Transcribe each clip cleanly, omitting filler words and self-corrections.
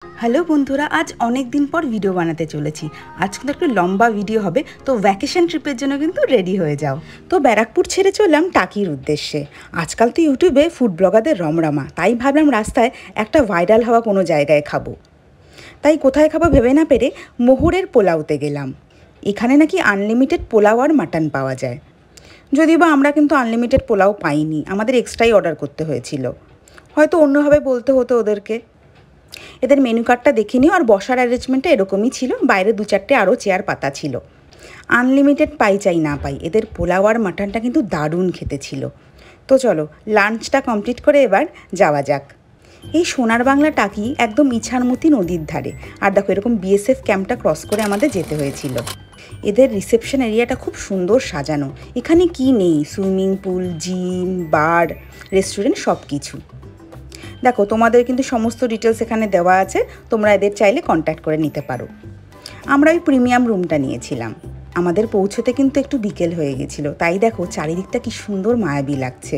Hello বন্ধুরা, আজ অনেক দিন পর ভিডিও বানাতে চলেছি। আজ কিন্তু একটু লম্বা ভিডিও হবে, তো ভ্যাকেশন ট্রিপের জন্য কিন্তু রেডি হয়ে যাও। তো ব্যারাকপুর ছেড়ে চললাম টাকির উদ্দেশ্যে। আজকাল তো ইউটিউবে ফুড ব্লগারদের রমরমা, তাই ভাবলাম রাস্তায় একটা ভাইরাল হওয়া কোনো জায়গায় খাবো। তাই কোথায় খাবো ভেবে না পেরে মোহরের পোলাওতে গেলাম। এখানে নাকি আনলিমিটেড পোলাও আর মাটন পাওয়া যায়। যদিও বা আমরা কিন্তু আনলিমিটেড পোলাও পাইনি, আমাদের এক্সট্রাই অর্ডার করতে হয়েছিল। হয়তো অন্যভাবে বলতে হতো ওদেরকে। এদের মেনু কার্ডটা দেখে নিও, আর বসার অ্যারেঞ্জমেন্টটা এরকমই ছিল। বাইরে দু চারটে আরও চেয়ার পাতা ছিল। আনলিমিটেড পাই চাই না পাই, এদের পোলাও আর মাটনটা কিন্তু দারুণ খেতে ছিল। তো চলো লাঞ্চটা কমপ্লিট করে এবার যাওয়া যাক। এই সোনার বাংলা টাকি একদম ইছামতি নদীর ধারে। আর দেখো এরকম বিএসএফ ক্যাম্পটা ক্রস করে আমাদের যেতে হয়েছিল। এদের রিসেপশন এরিয়াটা খুব সুন্দর সাজানো। এখানে কি নেই, সুইমিং পুল, জিম, বার, রেস্টুরেন্ট সব কিছু। দেখো তোমাদের কিন্তু সমস্ত ডিটেলস এখানে দেওয়া আছে, তোমরা এদের চাইলে কন্ট্যাক্ট করে নিতে পারো। আমরা ওই প্রিমিয়াম রুমটা নিয়েছিলাম। আমাদের পৌঁছতে কিন্তু একটু বিকেল হয়ে গেছিলো, তাই দেখো চারিদিকটা কি সুন্দর মায়াবী লাগছে।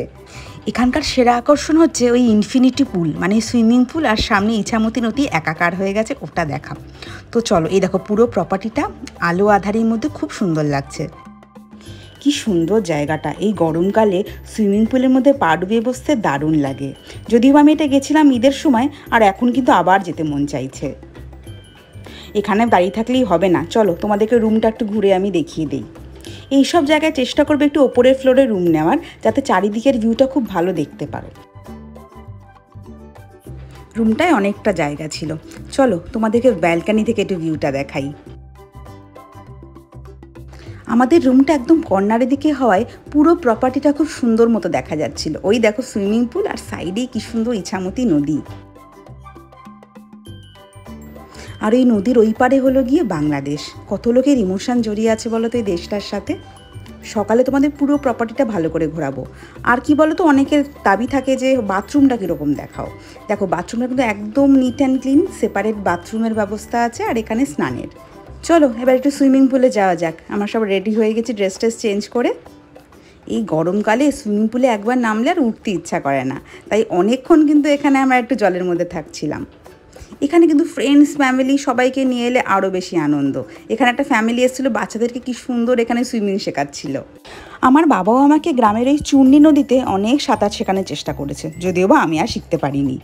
এখানকার সেরা আকর্ষণ হচ্ছে ওই ইনফিনিটি পুল, মানে সুইমিং পুল, আর সামনে ইছামতি নদী একাকার হয়ে গেছে, ওটা দেখা। তো চলো এই দেখো পুরো প্রপার্টিটা আলো আধারের মধ্যে খুব সুন্দর লাগছে। কি সুন্দর জায়গাটা। এই গরমকালে সুইমিং পুলের মধ্যে পা ডুবিয়ে বসতে দারুণ লাগে। যদিও আমি এটা গেছিলাম ঈদের সময়, আর এখন কিন্তু আবার যেতে মন চাইছে। এখানে দাঁড়িয়ে থাকলেই হবে না, চলো তোমাদেরকে রুমটা একটু ঘুরে আমি দেখিয়ে দিই। এইসব জায়গায় চেষ্টা করবে একটু ওপরের ফ্লোরে রুম নেওয়ার, যাতে চারিদিকের ভিউটা খুব ভালো দেখতে পারো। রুমটায় অনেকটা জায়গা ছিল। চলো তোমাদেরকে ব্যালকানি থেকে একটু ভিউটা দেখাই। আমাদের রুমটা একদম কর্নারের দিকে হওয়ায় পুরো প্রপার্টিটা খুব সুন্দর মতো দেখা যাচ্ছিল। ওই দেখো সুইমিং পুল, আর সাইডেই কি সুন্দর ইছামতি নদী। আর এই নদীর ওই পারে হলো গিয়ে বাংলাদেশ। কত লোকের ইমোশন জড়িয়ে আছে বলো তো এই দেশটার সাথে। সকালে তোমাদের পুরো প্রপার্টিটা ভালো করে ঘোরাবো। আর কি বলো তো, অনেকের দাবি থাকে যে বাথরুমটা কীরকম দেখাও। দেখো বাথরুমটা কিন্তু একদম নিট অ্যান্ড ক্লিন, সেপারেট বাথরুমের ব্যবস্থা আছে, আর এখানে স্নানের। চলো এবার একটু সুইমিং পুলে যাওয়া যাক। আমরা সব রেডি হয়ে গেছি ড্রেস ট্রেস চেঞ্জ করে। এই গরমকালে সুইমিং পুলে একবার নামলে আর উঠতে ইচ্ছা করে না, তাই অনেকক্ষণ কিন্তু এখানে আমরা একটু জলের মধ্যে থাকছিলাম। এখানে কিন্তু ফ্রেন্ডস ফ্যামিলি সবাইকে নিয়ে এলে আরও বেশি আনন্দ। এখানে একটা ফ্যামিলি এসেছিলো, বাচ্চাদেরকে কি সুন্দর এখানে সুইমিং শেখাচ্ছিল। আমার বাবাও আমাকে গ্রামের এই চূর্ণী নদীতে অনেক সাঁতার শেখানোর চেষ্টা করেছে, যদিও বা আমি আর শিখতে পারিনি।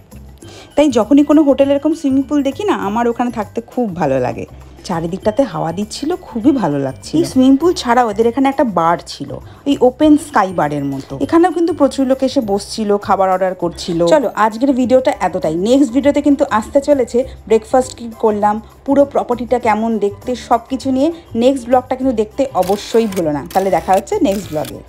তাই যখনই কোনো হোটেলে এরকম সুইমিং পুল দেখি না, আমার ওখানে থাকতে খুব ভালো লাগে। চারিদিকটাতে হাওয়া দিচ্ছিল, খুবই ভালো লাগছে। এই সুইমিং পুল ছাড়াও ওদের এখানে একটা বার ছিল, ওই ওপেন স্কাই বারের মতো। এখানেও কিন্তু প্রচুর লোক এসে বসছিল, খাবার অর্ডার করছিল। চলো আজকের ভিডিওটা এতটাই। নেক্সট ভিডিওতে কিন্তু আসতে চলেছে ব্রেকফাস্ট কি করলাম, পুরো প্রপার্টিটা কেমন দেখতে, সব কিছু নিয়ে নেক্সট ব্লগটা কিন্তু দেখতে অবশ্যই ভুলো না। তাহলে দেখা হচ্ছে নেক্সট ব্লগে।